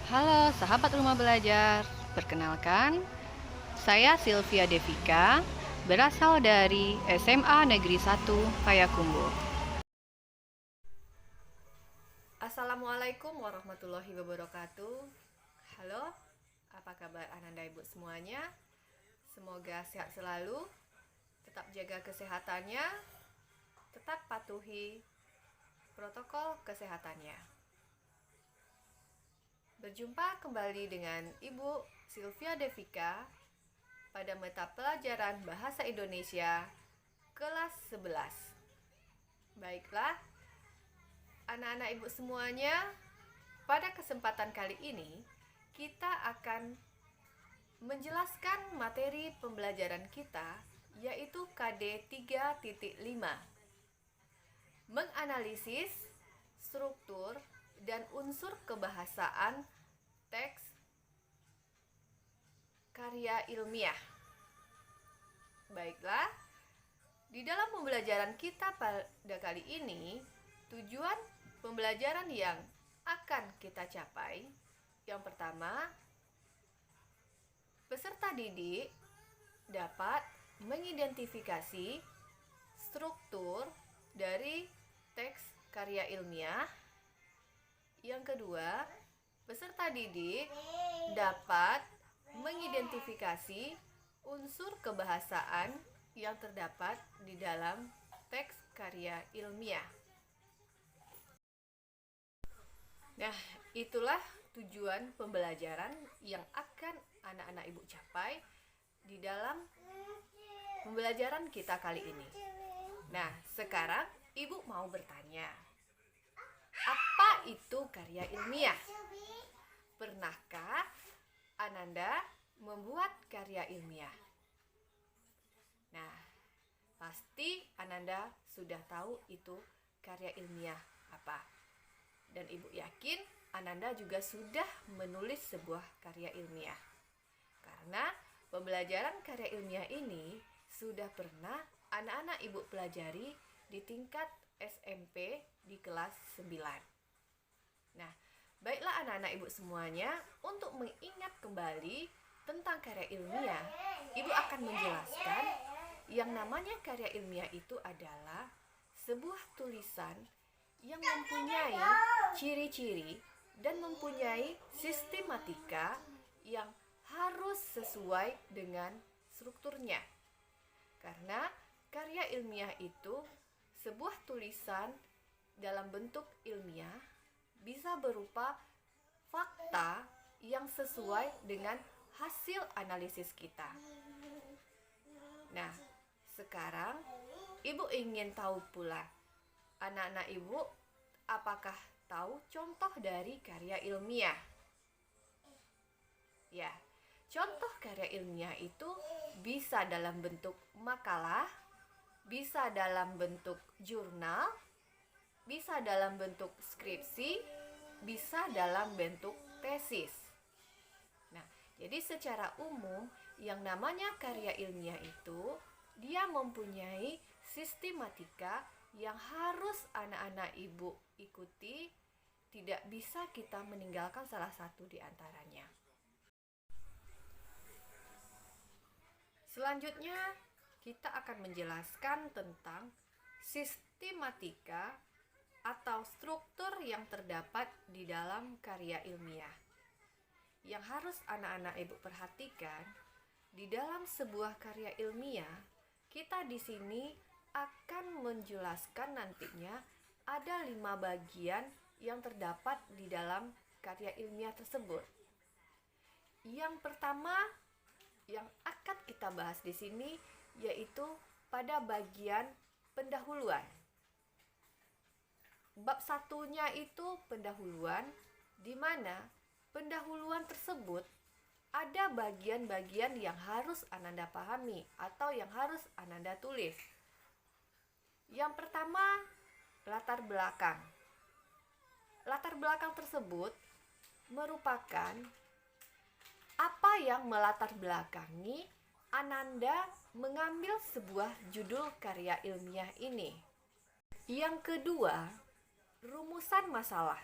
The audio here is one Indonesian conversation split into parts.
Halo sahabat rumah belajar, perkenalkan saya Sylvia Devika, berasal dari SMA Negeri 1 Payakumbuh. Assalamualaikum warahmatullahi wabarakatuh. Halo, apa kabar Ananda Ibu semuanya? Semoga sehat selalu, tetap jaga kesehatannya, tetap patuhi protokol kesehatannya. Berjumpa kembali dengan Ibu Sylvia Devika pada mata pelajaran Bahasa Indonesia kelas 11. Baiklah, anak-anak Ibu semuanya, pada kesempatan kali ini kita akan menjelaskan materi pembelajaran kita, yaitu KD 3.5, menganalisis struktur dan unsur kebahasaan teks karya ilmiah. Baiklah, di dalam pembelajaran kita pada kali ini, tujuan pembelajaran yang akan kita capai, yang pertama, peserta didik dapat mengidentifikasi struktur dari teks karya ilmiah. Yang kedua, peserta didik dapat mengidentifikasi unsur kebahasaan yang terdapat di dalam teks karya ilmiah. Nah, itulah tujuan pembelajaran yang akan anak-anak Ibu capai di dalam pembelajaran kita kali ini. Nah, sekarang Ibu mau bertanya, apa itu karya ilmiah? Pernahkah Ananda membuat karya ilmiah? Nah, pasti Ananda sudah tahu itu karya ilmiah apa. Dan Ibu yakin Ananda juga sudah menulis sebuah karya ilmiah. Karena pembelajaran karya ilmiah ini sudah pernah anak-anak Ibu pelajari di tingkat SMP di kelas 9. Nah, baiklah anak-anak Ibu semuanya, untuk mengingat kembali tentang karya ilmiah, Ibu akan menjelaskan yang namanya karya ilmiah itu adalah sebuah tulisan yang mempunyai ciri-ciri dan mempunyai sistematika yang harus sesuai dengan strukturnya. Karena karya ilmiah itu sebuah tulisan dalam bentuk ilmiah bisa berupa fakta yang sesuai dengan hasil analisis kita. Nah, sekarang Ibu ingin tahu pula, anak-anak Ibu apakah tahu contoh dari karya ilmiah? Ya, contoh karya ilmiah itu bisa dalam bentuk makalah, bisa dalam bentuk jurnal, bisa dalam bentuk skripsi, bisa dalam bentuk tesis. Nah, jadi secara umum yang namanya karya ilmiah itu dia mempunyai sistematika yang harus anak-anak Ibu ikuti, tidak bisa kita meninggalkan salah satu di antaranya. Selanjutnya, kita akan menjelaskan tentang sistematika atau struktur yang terdapat di dalam karya ilmiah. Yang harus anak-anak Ibu perhatikan, di dalam sebuah karya ilmiah, kita di sini akan menjelaskan nantinya ada 5 bagian yang terdapat di dalam karya ilmiah tersebut. Yang pertama yang akan kita bahas di sini yaitu pada bagian pendahuluan. Bab satunya itu pendahuluan, di mana pendahuluan tersebut ada bagian-bagian yang harus Ananda pahami atau yang harus Ananda tulis. Yang pertama, latar belakang. Latar belakang tersebut merupakan apa yang melatar belakangi Ananda mengambil sebuah judul karya ilmiah ini. Yang kedua, rumusan masalah.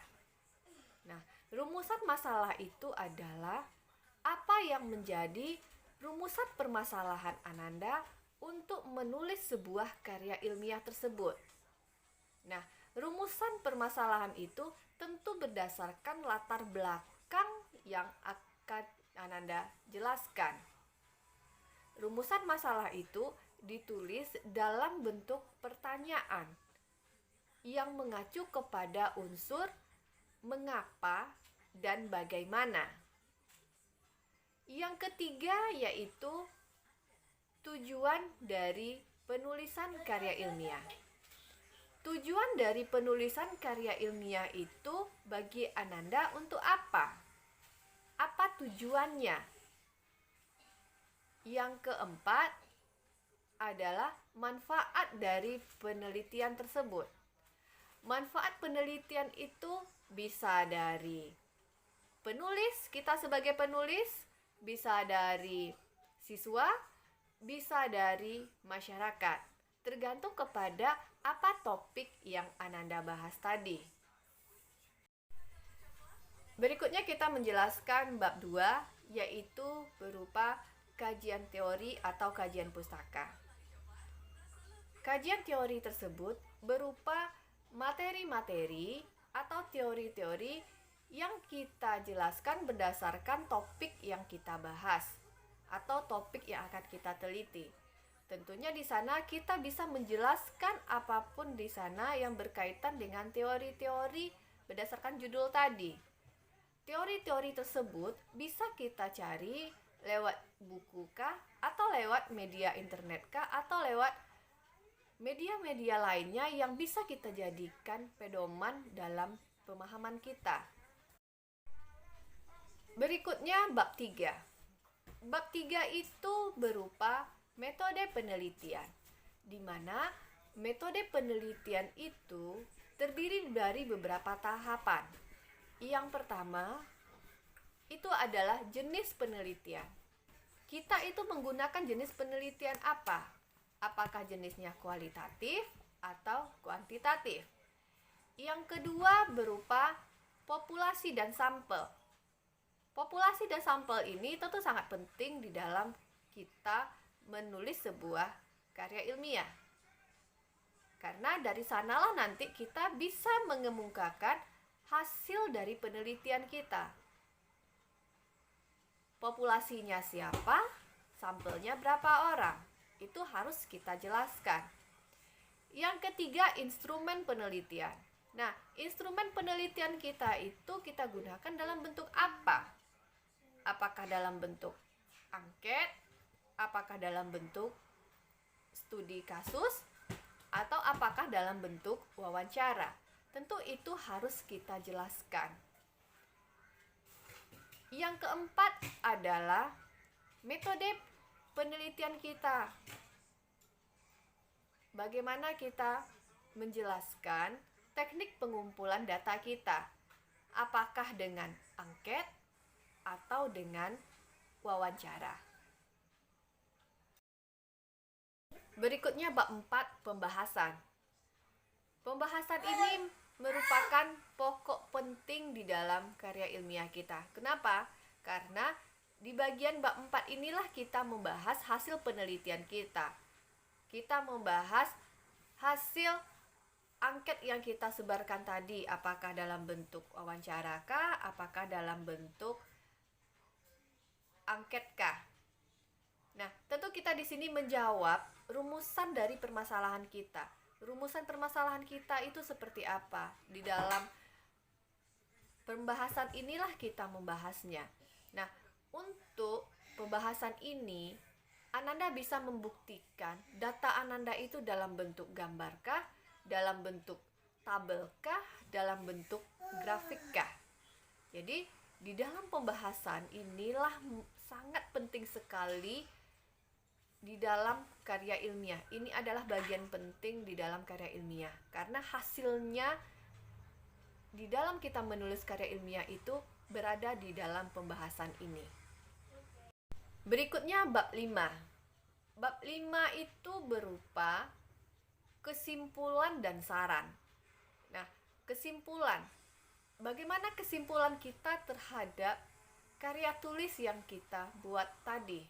Nah, Rumusan masalah itu adalah apa yang menjadi rumusan permasalahan Ananda untuk menulis sebuah karya ilmiah tersebut. Nah, rumusan permasalahan itu tentu berdasarkan latar belakang yang akan Ananda jelaskan. Rumusan masalah itu ditulis dalam bentuk pertanyaan yang mengacu kepada unsur mengapa dan bagaimana. Yang ketiga yaitu tujuan dari penulisan karya ilmiah. Tujuan dari penulisan karya ilmiah itu bagi Ananda untuk apa? Apa tujuannya? Yang keempat adalah manfaat dari penelitian tersebut. Manfaat penelitian itu bisa dari penulis, kita sebagai penulis, bisa dari siswa, bisa dari masyarakat. Tergantung kepada apa topik yang Ananda bahas tadi. Berikutnya kita menjelaskan bab 2, yaitu berupa kajian teori atau kajian pustaka. Kajian teori tersebut berupa materi-materi atau teori-teori yang kita jelaskan berdasarkan topik yang kita bahas atau topik yang akan kita teliti. Tentunya di sana kita bisa menjelaskan apapun di sana yang berkaitan dengan teori-teori berdasarkan judul tadi. Teori-teori tersebut bisa kita cari lewat buku kah, atau lewat media internet kah, atau lewat media-media lainnya yang bisa kita jadikan pedoman dalam pemahaman kita. Berikutnya bab 3. Bab 3 itu berupa metode penelitian, di mana metode penelitian itu terdiri dari beberapa tahapan. Yang pertama itu adalah jenis penelitian. Kita itu menggunakan jenis penelitian apa? Apakah jenisnya kualitatif atau kuantitatif? Yang kedua berupa populasi dan sampel. Populasi dan sampel ini tentu sangat penting di dalam kita menulis sebuah karya ilmiah. Karena dari sanalah nanti kita bisa mengemukakan hasil dari penelitian kita. Populasinya siapa? Sampelnya berapa orang? Itu harus kita jelaskan. Yang ketiga, instrumen penelitian. Nah, instrumen penelitian kita itu kita gunakan dalam bentuk apa? Apakah dalam bentuk angket? Apakah dalam bentuk studi kasus? Atau apakah dalam bentuk wawancara? Tentu itu harus kita jelaskan. Yang keempat adalah metode penelitian kita. Bagaimana kita menjelaskan teknik pengumpulan data kita? Apakah dengan angket atau dengan wawancara? Berikutnya bab 4, pembahasan. Pembahasan ini merupakan pokok penting di dalam karya ilmiah kita. Kenapa? Karena di bagian bab 4 inilah kita membahas hasil penelitian kita. Kita membahas hasil angket yang kita sebarkan tadi, apakah dalam bentuk wawancara kah, apakah dalam bentuk angket kah. Nah, tentu kita di sini menjawab rumusan dari permasalahan kita. Rumusan permasalahan kita itu seperti apa? Di dalam pembahasan inilah kita membahasnya. Nah, untuk pembahasan ini, Ananda bisa membuktikan data Ananda itu dalam bentuk gambarkah, dalam bentuk tabelkah, dalam bentuk grafikkah. Jadi, di dalam pembahasan inilah sangat penting sekali di dalam karya ilmiah. Ini adalah bagian penting di dalam karya ilmiah, karena hasilnya di dalam kita menulis karya ilmiah itu berada di dalam pembahasan ini. Berikutnya bab 5. Bab 5 itu berupa kesimpulan dan saran. Nah, kesimpulan. bagaimana kesimpulan kita terhadap karya tulis yang kita buat tadi?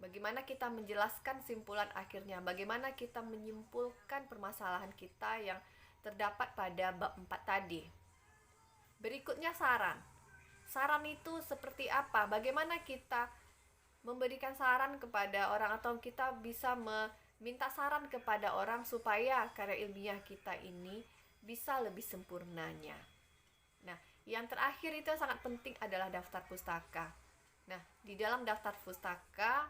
Bagaimana kita menjelaskan simpulan akhirnya? Bagaimana kita menyimpulkan permasalahan kita yang terdapat pada bab 4 tadi? Berikutnya saran. Saran itu seperti apa? Bagaimana kita memberikan saran kepada orang, atau kita bisa meminta saran kepada orang supaya karya ilmiah kita ini bisa lebih sempurnanya. Nah, yang terakhir itu yang sangat penting adalah daftar pustaka. Nah, di dalam daftar pustaka,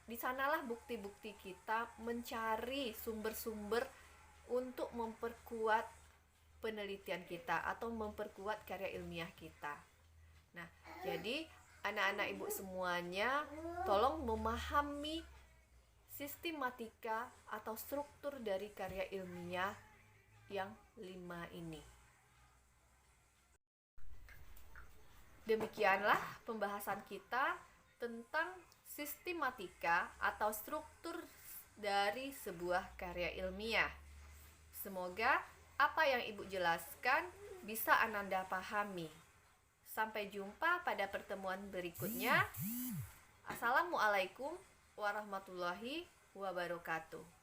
di sanalah bukti-bukti kita mencari sumber-sumber untuk memperkuat penelitian kita atau memperkuat karya ilmiah kita. Nah, jadi anak-anak ibu semuanya, tolong memahami sistematika atau struktur dari karya ilmiah yang 5 ini. Demikianlah pembahasan kita tentang sistematika atau struktur dari sebuah karya ilmiah. Semoga apa yang Ibu jelaskan bisa Ananda pahami. Sampai jumpa pada pertemuan berikutnya. Assalamualaikum warahmatullahi wabarakatuh.